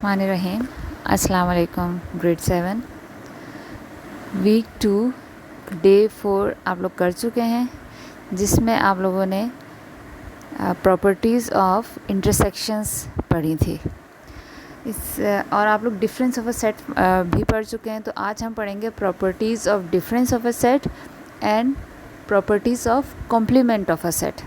माने रहीम। अस्सलाम वालेकुम। ग्रेड 7 वीक 2 डे 4 आप लोग कर चुके हैं, जिसमें आप लोगों ने प्रॉपर्टीज़ ऑफ इंटरसेक्शंस पढ़ी थी। और आप लोग डिफरेंस ऑफ अ सेट भी पढ़ चुके हैं। तो आज हम पढ़ेंगे properties of difference of a set and properties of complement of a set.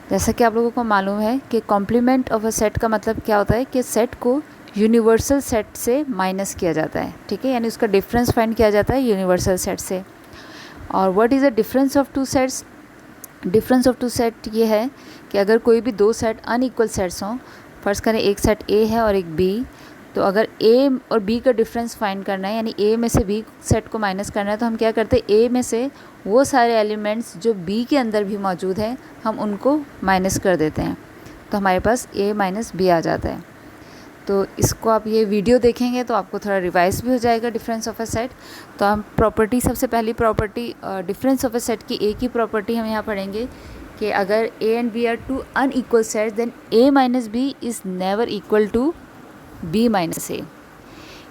जैसा कि आप लोगों को मालूम है कि कॉम्प्लीमेंट ऑफ अ सेट का मतलब क्या होता है कि सेट को यूनिवर्सल सेट से माइनस किया जाता है, ठीक है, यानी उसका डिफरेंस फाइंड किया जाता है यूनिवर्सल सेट से। और what is the difference of two sets? Difference of two set ये है कि अगर कोई भी दो सेट अनइक्वल सेट्स हों, फर्ज करें एक सेट ए है और एक बी, तो अगर ए और बी का डिफरेंस फाइंड करना है, यानी ए में से बी सेट को माइनस करना है, तो हम क्या करते हैं, ए में से वो सारे एलिमेंट्स जो बी के अंदर भी मौजूद हैं हम उनको माइनस कर देते हैं, तो हमारे पास ए माइनस बी आ जाता है। तो इसको आप ये वीडियो देखेंगे तो आपको थोड़ा रिवाइज भी हो जाएगा डिफरेंस ऑफ अ सेट। तो हम प्रॉपर्टी, सबसे पहली property difference of a set की ए की प्रॉपर्टी हम यहाँ पढ़ेंगे कि अगर A and B are two unequal sets then A minus B is never equal to B minus A.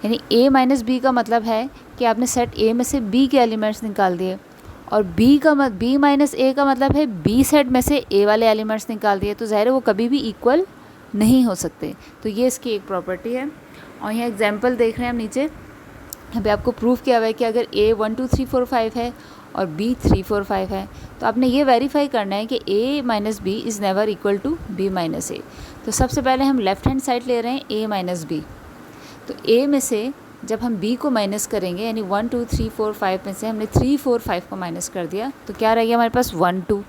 यानी ए माइनस बी का मतलब है कि आपने सेट ए में से बी के एलिमेंट्स निकाल दिए, और बी माइनस ए का मतलब है बी सेट में से ए वाले एलिमेंट्स निकाल दिए, तो ज़ाहिर है वो कभी भी इक्वल नहीं हो सकते। तो ये इसकी एक प्रॉपर्टी है। और यहाँ एग्जांपल देख रहे हैं हम नीचे, यहाँ पे आपको प्रूफ किया हुआ है कि अगर ए 1 2 3 4 5 है और बी 3 4 5 है, तो आपने ये वेरीफाई करना है कि A minus B is never equal to B minus A. तो सबसे पहले हम लेफ़्ट हैंड साइड ले रहे हैं ए माइनस बी। तो ए में से जब हम बी को माइनस करेंगे, यानी 1 2 3 4 5 में से हमने 3 4 5 को माइनस कर दिया, तो क्या रह गया हमारे पास 1 2,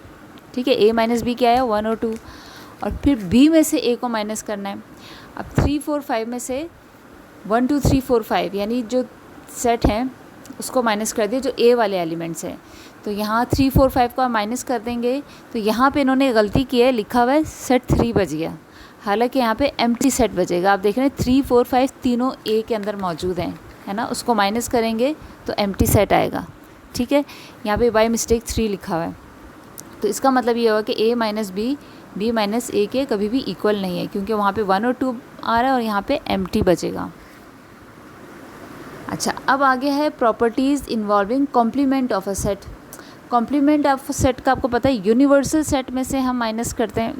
ठीक है। ए माइनस बी क्या है, 1 और 2। और फिर बी में से ए को माइनस करना है। अब 3 4 5 में से 1 2 3 4 5 यानी जो सेट हैं उसको माइनस कर दिया जो ए वाले एलिमेंट्स हैं। तो यहाँ 3 4 5 को आप माइनस कर देंगे, तो यहाँ पे इन्होंने गलती की है, लिखा हुआ है सेट 3 बच गया, हालांकि यहाँ पे एम्प्टी सेट बचेगा। आप देख रहे हैं 3 4 5 तीनों ए के अंदर मौजूद हैं, है ना। उसको माइनस करेंगे तो एम्प्टी सेट आएगा, ठीक है। यहाँ पे बाय मिस्टेक 3 लिखा हुआ है, तो इसका मतलब ये होगा कि ए माइनस बी माइनस ए के कभी भी इक्वल नहीं है, क्योंकि वहाँ पे 1 और 2 आ रहा है और यहाँ पे एम्प्टी बचेगा। अच्छा, अब आगे है properties involving complement of a set. Complement of a set का आपको पता है यूनिवर्सल सेट में से हम माइनस करते हैं।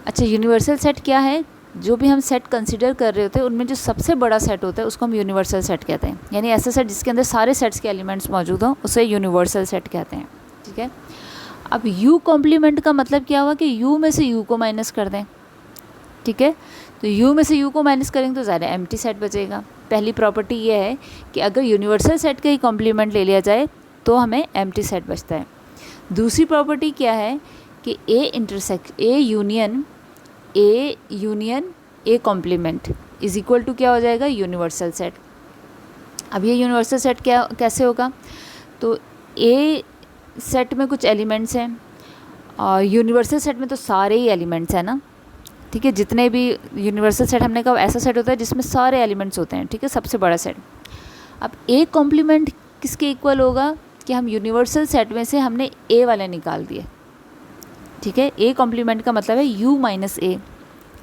अच्छा, यूनिवर्सल सेट क्या है? जो भी हम सेट कंसिडर कर रहे होते हैं उनमें जो सबसे बड़ा सेट होता है उसको हम यूनिवर्सल सेट कहते हैं, यानी ऐसा सेट जिसके अंदर सारे सेट्स के एलिमेंट्स मौजूद हों उसे यूनिवर्सल सेट कहते हैं, ठीक है। अब यू कॉम्प्लीमेंट का मतलब क्या हुआ कि यू में से यू को माइनस कर दें, ठीक है। तो यू में से यू को माइनस करेंगे तो ज़्यादा एम्प्टी सेट बचेगा। पहली प्रॉपर्टी ये है कि अगर यूनिवर्सल सेट का ही कॉम्प्लीमेंट ले लिया जाए तो हमें एम्प्टी सेट बचता है। दूसरी प्रॉपर्टी क्या है कि A union A complement is equal to क्या हो जाएगा, यूनिवर्सल सेट। अब ये यूनिवर्सल सेट कैसे होगा? तो ए सेट में कुछ एलिमेंट्स हैं और यूनिवर्सल सेट में तो सारे ही एलिमेंट्स हैं ना, ठीक है। जितने भी यूनिवर्सल सेट हमने कहा ऐसा सेट होता है जिसमें सारे एलिमेंट्स होते हैं, ठीक है, सबसे बड़ा सेट। अब ए कॉम्प्लीमेंट किसके इक्वल होगा कि हम यूनिवर्सल सेट में से हमने ए वाले निकाल दिए, ठीक है। ए कॉम्प्लीमेंट का मतलब है यू माइनस ए,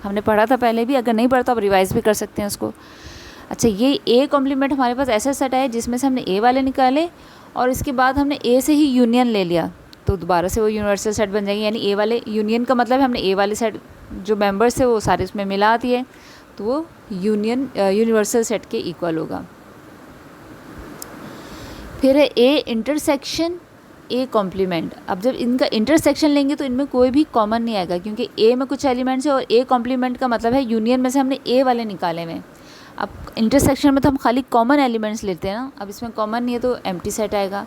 हमने पढ़ा था पहले भी, अगर नहीं पढ़ा तो आप रिवाइज भी कर सकते हैं उसको। अच्छा, ये ए कॉम्प्लीमेंट हमारे पास ऐसा सेट है जिसमें से हमने ए वाले निकाले और इसके बाद हमने ए से ही यूनियन ले लिया, तो दोबारा से वो यूनिवर्सल सेट बन जाएगी। यानी ए वाले यूनियन का मतलब है हमने ए वाले सेट जो मेंबर्स है वो सारे इसमें मिला दिए, तो वो यूनिवर्सल सेट के इक्वल होगा। फिर है ए इंटरसेक्शन ए कॉम्प्लीमेंट। अब जब इनका इंटरसेक्शन लेंगे तो इनमें कोई भी कॉमन नहीं आएगा, क्योंकि ए में कुछ एलिमेंट्स है और ए कॉम्प्लीमेंट का मतलब है यूनियन में से हमने ए वाले निकाले हुए। अब इंटरसेक्शन में तो हम खाली कॉमन एलिमेंट्स लेते हैं ना, अब इसमें कॉमन नहीं है तो एम्प्टी सेट आएगा।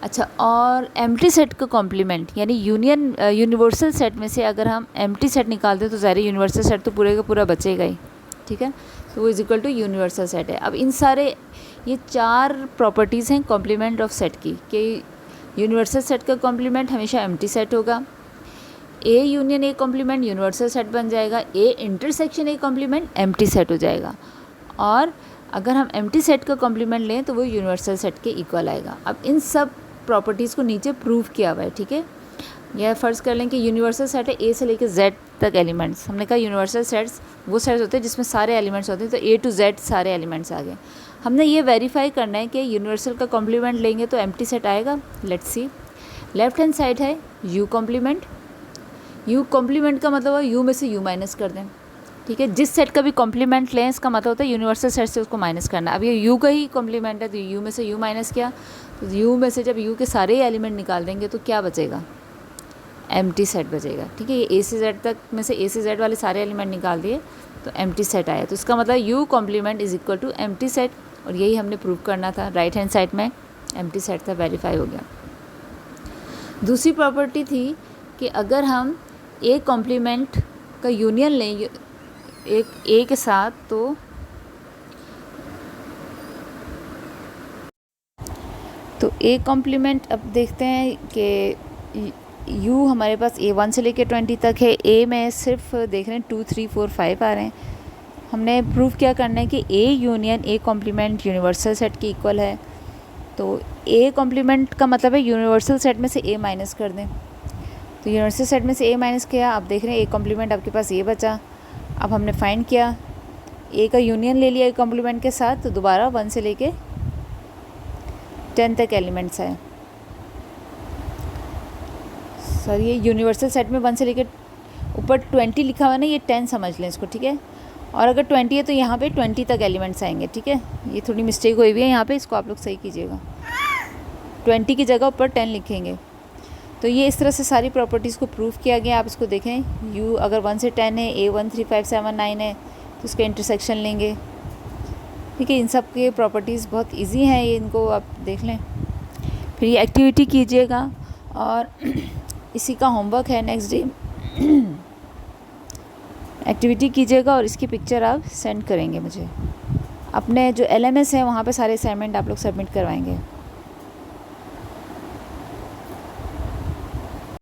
अच्छा, और एम्प्टी सेट का कॉम्प्लीमेंट यानी यूनिवर्सल सेट में से अगर हम एम्प्टी सेट निकाल दें तो ज़ाहिर यूनिवर्सल सेट तो पूरे का पूरा बचेगा ही, ठीक है। तो वो is equal to universal set है। अब इन सारे ये 4 प्रॉपर्टीज़ हैं कॉम्प्लीमेंट ऑफ सेट की, कि यूनिवर्सल सेट का कॉम्प्लीमेंट हमेशा एम्प्टी सेट होगा, A union A complement universal set बन जाएगा, A intersection A complement empty set हो जाएगा, और अगर हम एम्प्टी सेट का कॉम्प्लीमेंट लें तो वो यूनिवर्सल सेट के इक्वल आएगा। अब इन सब प्रॉपर्टीज़ को नीचे प्रूव किया हुआ है, ठीक है। यह फ़र्ज़ कर लें कि यूनिवर्सल सेट है ए से लेकर जेड तक एलिमेंट्स। हमने कहा यूनिवर्सल सेट्स वो सेट्स होते हैं जिसमें सारे एलिमेंट्स होते हैं, तो ए टू जेड सारे एलिमेंट्स आ गए। हमने ये वेरीफाई करना है कि यूनिवर्सल का कॉम्प्लीमेंट लेंगे तो एम्प्टी सेट आएगा। Let's see, left hand side है यू कॉम्प्लीमेंट। यू कॉम्प्लीमेंट का मतलब है यू में से यू माइनस कर दें, ठीक है। जिस सेट का भी कॉम्प्लीमेंट लें इसका मतलब होता है यूनिवर्सल सेट से उसको माइनस करना। अब ये यू का ही कॉम्प्लीमेंट है तो यू में से यू माइनस किया, तो यू में से जब यू के सारे एलिमेंट निकाल देंगे तो क्या बचेगा, एम्प्टी सेट बचेगा, ठीक है। ये ए से जेड तक में से ए से जेड वाले सारे एलिमेंट निकाल दिए तो एम्प्टी सेट आया। तो इसका मतलब U complement is equal to empty set, और यही हमने प्रूव करना था। राइट हैंड साइड में एम्प्टी सेट था, वेरीफाई हो गया। दूसरी प्रॉपर्टी थी कि अगर हम ए कॉम्प्लीमेंट का यूनियन लें एक ए के साथ, तो ए कॉम्प्लीमेंट अब देखते हैं कि यू हमारे पास A1 से लेकर 20 तक है। ए में सिर्फ देख रहे हैं 2 3 4 5 आ रहे हैं। हमने प्रूफ क्या करना है कि A union A complement universal set के इक्वल है। तो ए कॉम्प्लीमेंट का मतलब है यूनिवर्सल सेट में से ए माइनस कर दें। तो यूनिवर्सल सेट में से ए माइनस किया, आप देख रहे हैं ए कॉम्प्लीमेंट आपके पास ए बचा। अब हमने फाइंड किया, ए का यूनियन ले लिया ए कॉम्प्लीमेंट के साथ, तो दोबारा 1 से लेके 10 तक एलिमेंट्स आए। सर ये यूनिवर्सल सेट में 1 से लेकर ऊपर 20 लिखा हुआ है ना, ये 10 समझ लें इसको, ठीक है। और अगर 20 है तो यहाँ पे 20 तक एलिमेंट्स आएंगे, ठीक है। ये थोड़ी मिस्टेक हुई हुई है यहाँ पे, इसको आप लोग सही कीजिएगा। 20 की जगह ऊपर 10 लिखेंगे। तो ये इस तरह से सारी प्रॉपर्टीज़ को प्रूव किया गया। आप इसको देखें, यू अगर 1 से 10 है, A 1 3 5 7 9 है, तो इसका इंटरसेक्शन लेंगे, ठीक है। इन सब के प्रॉपर्टीज़ बहुत इजी हैं, ये इनको आप देख लें। फिर ये एक्टिविटी कीजिएगा, और इसी का होमवर्क है नेक्स्ट डे। एक्टिविटी कीजिएगा और इसकी पिक्चर आप सेंड करेंगे मुझे। अपने जो LMS है वहाँ पे सारे असाइनमेंट आप लोग सबमिट करवाएंगे।